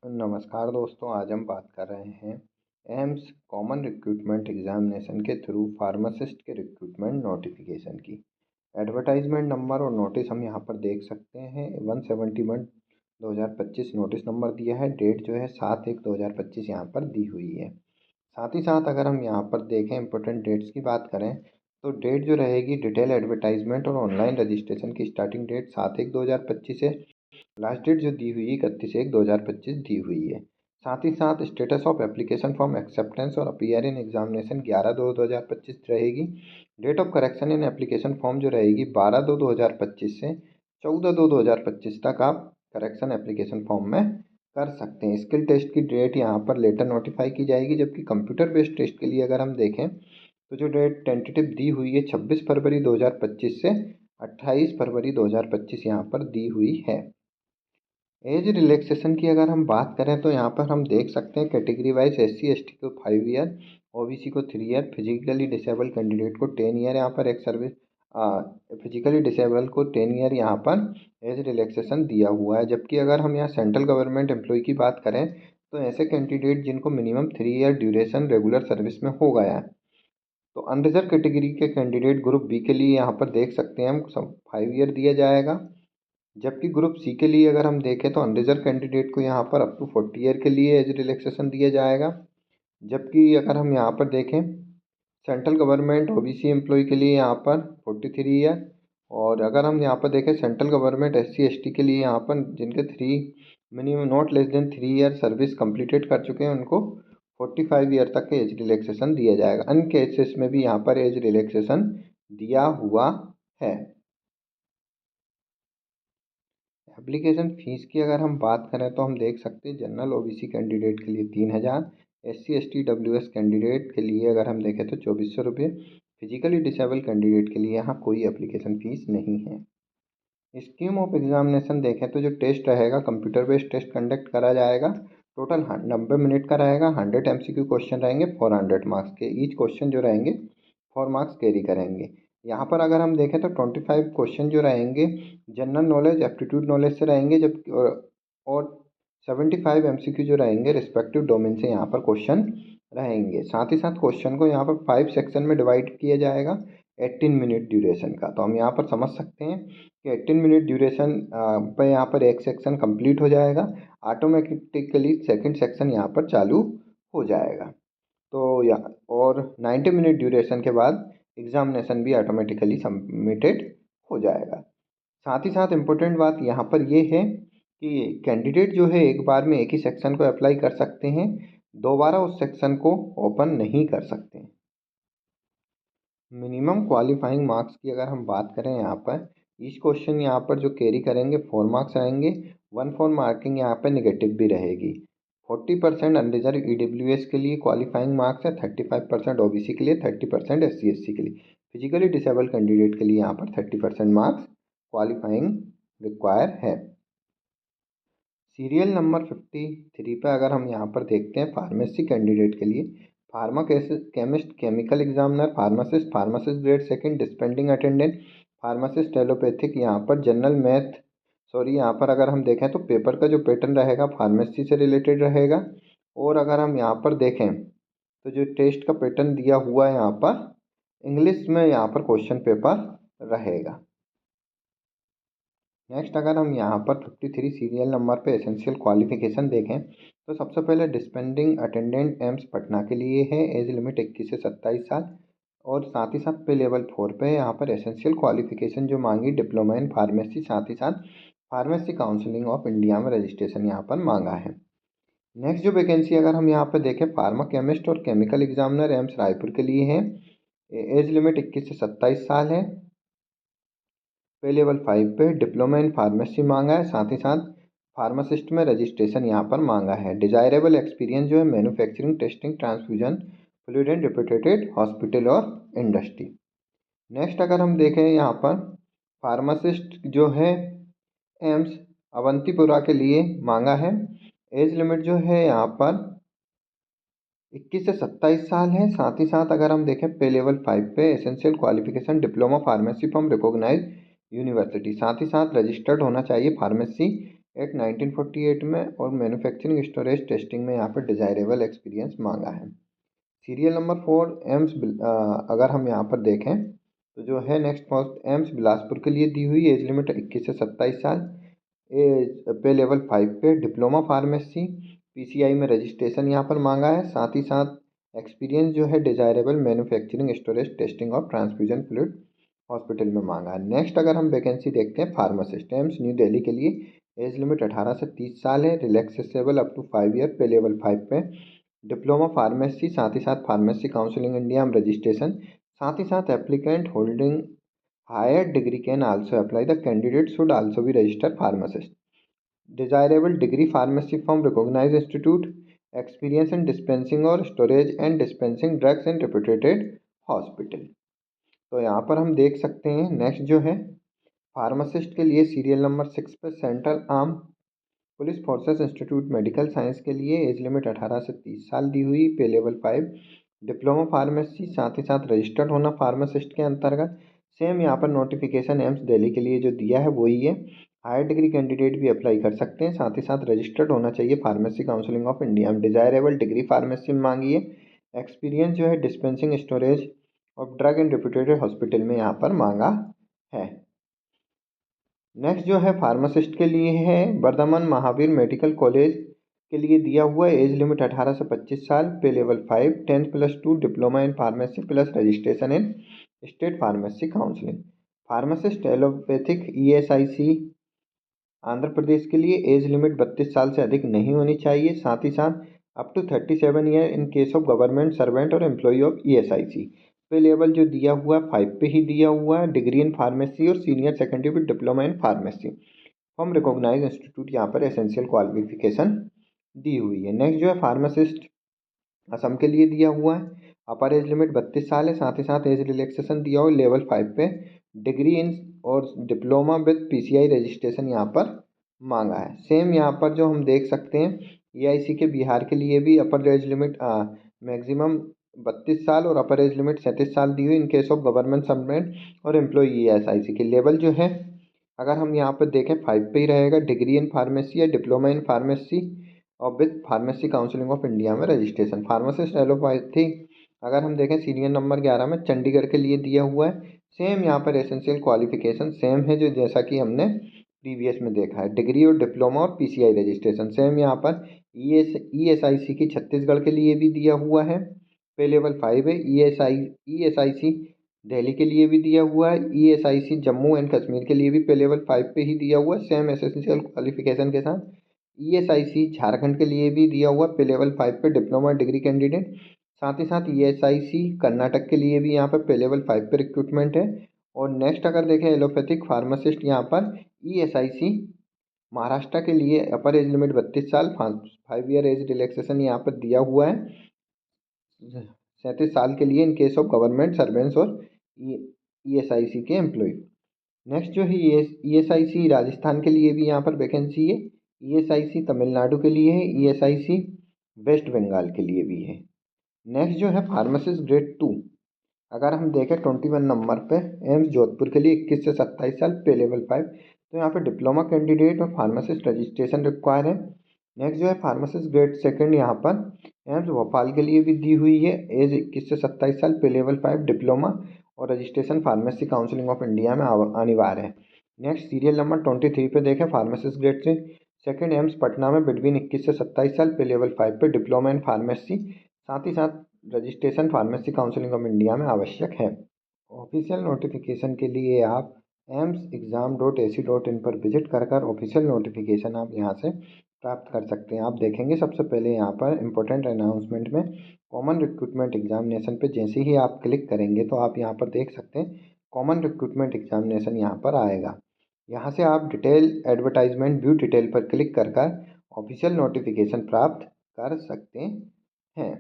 नमस्कार दोस्तों, आज हम बात कर रहे हैं एम्स कॉमन रिक्रूटमेंट एग्जामिनेशन के थ्रू फार्मासिस्ट के रिक्रूटमेंट नोटिफिकेशन की। एडवर्टाइजमेंट नंबर और नोटिस हम यहाँ पर देख सकते हैं। 171 2025 नोटिस नंबर दिया है। डेट जो है 7/1/2025 यहाँ पर दी हुई है। साथ ही साथ अगर हम यहाँ पर देखें इम्पोर्टेंट डेट्स की बात करें तो डेट जो रहेगी डिटेल एडवर्टाइजमेंट और ऑनलाइन रजिस्ट्रेशन की स्टार्टिंग डेट 7/1/2025 है। लास्ट डेट जो दी हुई है 31/1/2025 दी हुई है। साथ ही साथ status of application form acceptance और अपीयर इन एग्जामिनेशन 11/2/2025 रहेगी। Date of correction in application form जो रहेगी 12/2/2025 से 14/2/2025 तक आप करेक्शन एप्लीकेशन फॉर्म में कर सकते हैं। स्किल टेस्ट की डेट यहाँ पर लेटर नोटिफाई की जाएगी, जबकि कंप्यूटर बेस्ड टेस्ट के लिए अगर हम देखें तो जो डेट टेंटेटिव दी हुई है 26 फरवरी 2025 से 28 फरवरी 2025 यहाँ पर दी हुई है। एज रिलैक्सेशन की अगर हम बात करें तो यहाँ पर हम देख सकते हैं कैटेगरी वाइज SC ST को 5 ईयर, OBC को 3 ईयर, फिजिकली डिसेबल कैंडिडेट को 10 ईयर यहाँ पर एक सर्विस फिजिकली डिसेबल को 10 ईयर यहाँ पर एज रिलैक्सेशन दिया हुआ है। जबकि अगर हम यहाँ सेंट्रल गवर्नमेंट एम्प्लॉय की बात करें तो ऐसे कैंडिडेट जिनको minimum 3 year duration regular service में हो गया है, तो अनरिजर्व कैटेगरी के कैंडिडेट ग्रुप बी के लिए यहाँ पर देख सकते हैं हम 5 ईयर दिया जाएगा। जबकि ग्रुप सी के लिए अगर हम देखें तो अनरिजर्व कैंडिडेट को यहाँ पर अप टू 40 ईयर के लिए एज रिलैक्सेशन दिया जाएगा। जबकि अगर हम यहाँ पर देखें सेंट्रल गवर्नमेंट OBC एम्प्लॉय के लिए यहाँ पर 43 ईयर, और अगर हम यहाँ पर देखें सेंट्रल गवर्नमेंट SC ST के लिए यहाँ पर जिनके minimum not less than 3 year service completed कर चुके हैं उनको 45 ईयर तक एज रिलैक्सेशन दिया जाएगा। अन्य केसेस में भी यहाँ पर एज रिलैक्सेशन दिया हुआ है। एप्लीकेशन फ़ीस की अगर हम बात करें तो हम देख सकते हैं जनरल OBC कैंडिडेट के लिए 3,000, SC ST WS कैंडिडेट के लिए अगर हम देखें तो 2400 रुपये, फिजिकली डिसेबल कैंडिडेट के लिए यहाँ कोई एप्लीकेशन फ़ीस नहीं है। स्कीम ऑफ एग्जामिनेशन देखें तो जो टेस्ट रहेगा कंप्यूटर बेस्ड टेस्ट कंडक्ट करा जाएगा। टोटल 90 मिनट का रहेगा। 100 MCQ क्वेश्चन रहेंगे 400 मार्क्स के। ईच क्वेश्चन जो रहेंगे 4 मार्क्स कैरी करेंगे। यहाँ पर अगर हम देखें तो 25 क्वेश्चन जो रहेंगे जनरल नॉलेज एप्टीट्यूड नॉलेज से रहेंगे, जबकि और 75 MCQ जो रहेंगे रिस्पेक्टिव डोमेन से यहाँ पर क्वेश्चन रहेंगे। साथ ही साथ क्वेश्चन को यहाँ पर 5 सेक्शन में डिवाइड किया जाएगा 18 मिनट ड्यूरेशन का। तो हम यहाँ पर समझ सकते हैं कि 18 मिनट ड्यूरेशन पर यहाँ पर एक सेक्शन कंप्लीट हो जाएगा, ऑटोमेटिकली सेकंड सेक्शन यहाँ पर चालू हो जाएगा। तो या और 90 मिनट ड्यूरेशन के बाद एग्जामिनेशन भी ऑटोमेटिकली सबमिटेड हो जाएगा। साथ ही साथ इम्पोर्टेंट बात यहाँ पर ये है कि कैंडिडेट जो है एक बार में एक ही सेक्शन को अप्लाई कर सकते हैं, दोबारा उस सेक्शन को ओपन नहीं कर सकते। मिनिमम क्वालिफाइंग मार्क्स की अगर हम बात करें यहाँ पर ईच क्वेश्चन यहाँ पर जो कैरी करेंगे 4 मार्क्स रहेंगे। 1 मार्किंग यहाँ पर निगेटिव भी रहेगी। 40% अनरिजर्व EWS के लिए क्वालिफाइंग मार्क्स है, 35% OBC के लिए, 30% SC ST के लिए। फिजिकली डिसेबल कैंडिडेट के लिए यहाँ पर 30% मार्क्स क्वालिफाइंग रिक्वायर है। सीरियल नंबर 53 पे अगर हम यहाँ पर देखते हैं फार्मेसी कैंडिडेट के लिए pharma chemist, chemical examiner, pharmacist, pharmacist grade second, dispensing attendant, pharmacist allopathic, यहाँ पर जनरल मैथ यहाँ पर अगर हम देखें तो पेपर का जो पैटर्न रहेगा फार्मेसी से रिलेटेड रहेगा। और अगर हम यहाँ पर देखें तो जो टेस्ट का पैटर्न दिया हुआ है यहाँ पर इंग्लिश में यहाँ पर क्वेश्चन पेपर रहेगा। नेक्स्ट अगर हम यहाँ पर 53 सीरियल नंबर पे एसेंशियल क्वालिफिकेशन देखें तो सबसे पहले डिस्पेंडिंग अटेंडेंट एम्स पटना के लिए है। एज लिमिट 21 से 27 साल। और साथ ही साथ पे लेवल 4 पे यहाँ पर एसेंशियल क्वालिफिकेशन जो मांगी डिप्लोमा इन फार्मेसी, साथ ही साथ फार्मेसी काउंसिलिंग ऑफ इंडिया में रजिस्ट्रेशन यहाँ पर मांगा है। नेक्स्ट जो वैकेंसी अगर हम यहाँ पर देखें फार्मा केमिस्ट और केमिकल एग्जामिनर एम्स रायपुर के लिए है। एज लिमिट 21 से 27 साल है। पे level 5 pay diploma in pharmacy मांगा है, साथ ही साथ फार्मासिस्ट में रजिस्ट्रेशन यहाँ पर मांगा है। डिजायरेबल एक्सपीरियंस जो है manufacturing, testing, transfusion, fluid and reputed hospital और इंडस्ट्री। नेक्स्ट अगर हम देखें यहाँ पर फार्मासिस्ट जो है एम्स अवंतीपुरा के लिए मांगा है। एज लिमिट जो है यहाँ पर 21 से 27 साल है। साथ ही साथ अगर हम देखें पे लेवल 5 पे essential qualification diploma pharmacy from recognise university, साथ ही साथ रजिस्टर्ड होना चाहिए फार्मेसी एक्ट 1948 में और मैन्युफैक्चरिंग स्टोरेज टेस्टिंग में यहाँ पर डिजायरेबल एक्सपीरियंस मांगा है। सीरियल नंबर 4 एम्स अगर हम यहाँ पर देखें तो जो है नेक्स्ट पोस्ट एम्स बिलासपुर के लिए दी हुई एज लिमिट 21 से 27 साल, एज पे level 5 pay diploma pharmacy PCI में रजिस्ट्रेशन यहाँ पर मांगा है। साथ ही साथ एक्सपीरियंस जो है डिजायरेबल मैन्युफैक्चरिंग स्टोरेज टेस्टिंग और ट्रांसफ्यूजन फ्लूइड हॉस्पिटल में मांगा है। नेक्स्ट अगर हम वैकेंसी देखते हैं फार्मासिस्ट एम्स न्यू दिल्ली के लिए एज लिमिट 18 से 30 साल है, relaxable up to 5 year, pay level 5 pay diploma pharmacy, साथ ही साथ फार्मेसी काउंसिलिंग इंडिया में रजिस्ट्रेशन, साथ ही साथ applicant holding higher degree can also apply, the candidate should also be registered pharmacist, desirable degree pharmacy from recognised institute, experience in dispensing और storage and dispensing drugs in reputed hospital. तो यहाँ पर हम देख सकते हैं नेक्स्ट जो है फार्मासिस्ट के लिए सीरियल नंबर 6 पे central arm police forces institute medical science के लिए एज लिमिट 18 से 30 साल दी हुई, पे लेवल 5 डिप्लोमा फार्मेसी, साथ ही साथ रजिस्टर्ड होना फार्मासिस्ट के अंतर्गत। सेम यहाँ पर नोटिफिकेशन एम्स दिल्ली के लिए जो दिया है वही है, हायर डिग्री कैंडिडेट भी अप्लाई कर सकते हैं, साथ ही साथ रजिस्टर्ड होना चाहिए फार्मेसी काउंसिलिंग ऑफ इंडिया में, डिजायरेबल डिग्री फार्मेसी में मांगी है, एक्सपीरियंस जो है dispensing storage of drug in reputed hospital में यहाँ पर मांगा है। नेक्स्ट जो है फार्मासिस्ट के लिए है वर्धमान महावीर मेडिकल कॉलेज के लिए दिया हुआ एज लिमिट 18 से 25 साल, pay level 5 10+2 diploma in pharmacy plus registration in state pharmacy counselling. Pharmacist allopathic ESIC Andhra Pradesh के लिए एज लिमिट 32 साल से अधिक नहीं होनी चाहिए, साथ ही साथ up to 37 year in case of government servant और employ of ESIC. Pay level जो दिया हुआ है 5 पे ही दिया हुआ है, डिग्री इन फार्मेसी और senior secondary with diploma in pharmacy from recognise institute यहाँ पर एसेंशियल क्वालिफिकेशन दी हुई है। नेक्स्ट जो है फार्मासिस्ट असम के लिए दिया हुआ है, अपर एज लिमिट 32 साल है, साथ ही साथ एज रिलैक्सेशन दिया हुआ लेवल 5 पे, डिग्री इन और डिप्लोमा विद पीसीआई रजिस्ट्रेशन यहाँ पर मांगा है। सेम यहाँ पर जो हम देख सकते हैं ईआईसी के बिहार के लिए भी अपर एज लिमिट मैक्सिमम 32 साल और अपर एज लिमिट 37 साल दी हुई इन केस ऑफ गवर्नमेंट सर्वेंट और एम्प्लॉई ईएसआईसी के लेवल जो है अगर हम यहाँ पर देखें 5 पे ही रहेगा, डिग्री इन फार्मेसी या डिप्लोमा इन फार्मेसी और with pharmacy counselling of India में रजिस्ट्रेशन। फार्मासिस्ट एलोपैथी अगर हम देखें सीरियल नंबर 11 में चंडीगढ़ के लिए दिया हुआ है, सेम यहाँ पर एसेंशियल क्वालिफिकेशन सेम है जो जैसा कि हमने प्रीवियस में देखा है, डिग्री और डिप्लोमा और पीसीआई रजिस्ट्रेशन। सेम यहाँ पर ईएसआईसी की छत्तीसगढ़ के लिए भी दिया हुआ है, पे लेवल 5 है, ईएसआईसी दिल्ली के लिए भी दिया हुआ है, ईएसआईसी जम्मू एंड कश्मीर के लिए भी पे लेवल 5 पे ही दिया हुआ है सेम एसेंशियल क्वालिफिकेशन के साथ, ईएसआईसी झारखंड के लिए भी दिया हुआ पे level 5 pay diploma degree candidate, साथ ही साथ ईएसआईसी कर्नाटक के लिए भी यहाँ पर पे लेवल 5 पे रिक्रूटमेंट है। और नेक्स्ट अगर देखें एलोपैथिक फार्मासिस्ट यहाँ पर ईएसआईसी महाराष्ट्र के लिए अपर एज लिमिट 32 साल, 5 ईयर एज रिलैक्सेशन यहाँ पर दिया हुआ है 37 साल के लिए इन केस ऑफ गवर्नमेंट सर्वेंट्स और ईएसआईसी के एम्प्लॉय। नेक्स्ट जो है ईएसआईसी राजस्थान के लिए भी यहाँ पर वैकेंसी है, ईएसआईसी तमिलनाडु के लिए है, ईएसआईसी वेस्ट बंगाल के लिए भी है। नेक्स्ट जो है फार्मासिस्ट ग्रेड 2 अगर हम देखें 21 नंबर पे एम्स जोधपुर के लिए 21 से 27 साल, पे लेवल 5, तो यहाँ पे डिप्लोमा कैंडिडेट और फार्मासिस्ट रजिस्ट्रेशन रिक्वायर है। नेक्स्ट जो है फार्मासिस्ट ग्रेड सेकंड यहाँ पर एम्स भोपाल के लिए भी दी हुई है, एज 21 से 27 साल, पे लेवल 5 डिप्लोमा और registration pharmacy counselling of India में अनिवार्य है। नेक्स्ट सीरियल नंबर 23 पे देखें फार्मासिस्ट ग्रेड से सेकंड एम्स पटना में बिटवीन 21 से 27 साल, pay level 5 pay diploma in pharmacy, साथ ही साथ registration pharmacy counselling of India में आवश्यक है। ऑफिशियल नोटिफिकेशन के लिए आप AIIMSexam.ac.in पर विजिट कर ऑफिशियल नोटिफिकेशन आप यहाँ से प्राप्त कर सकते हैं। आप देखेंगे सबसे पहले यहाँ पर इम्पोर्टेंट अनाउंसमेंट में कॉमन रिक्रूटमेंट एग्जामिनेशन पे जैसे ही आप क्लिक करेंगे तो आप यहाँ पर देख सकते हैं कॉमन रिक्रूटमेंट एग्जामिनेशन यहाँ पर आएगा। यहाँ से आप डिटेल एडवर्टाइजमेंट व्यू डिटेल पर क्लिक कर ऑफिशियल नोटिफिकेशन प्राप्त कर सकते हैं।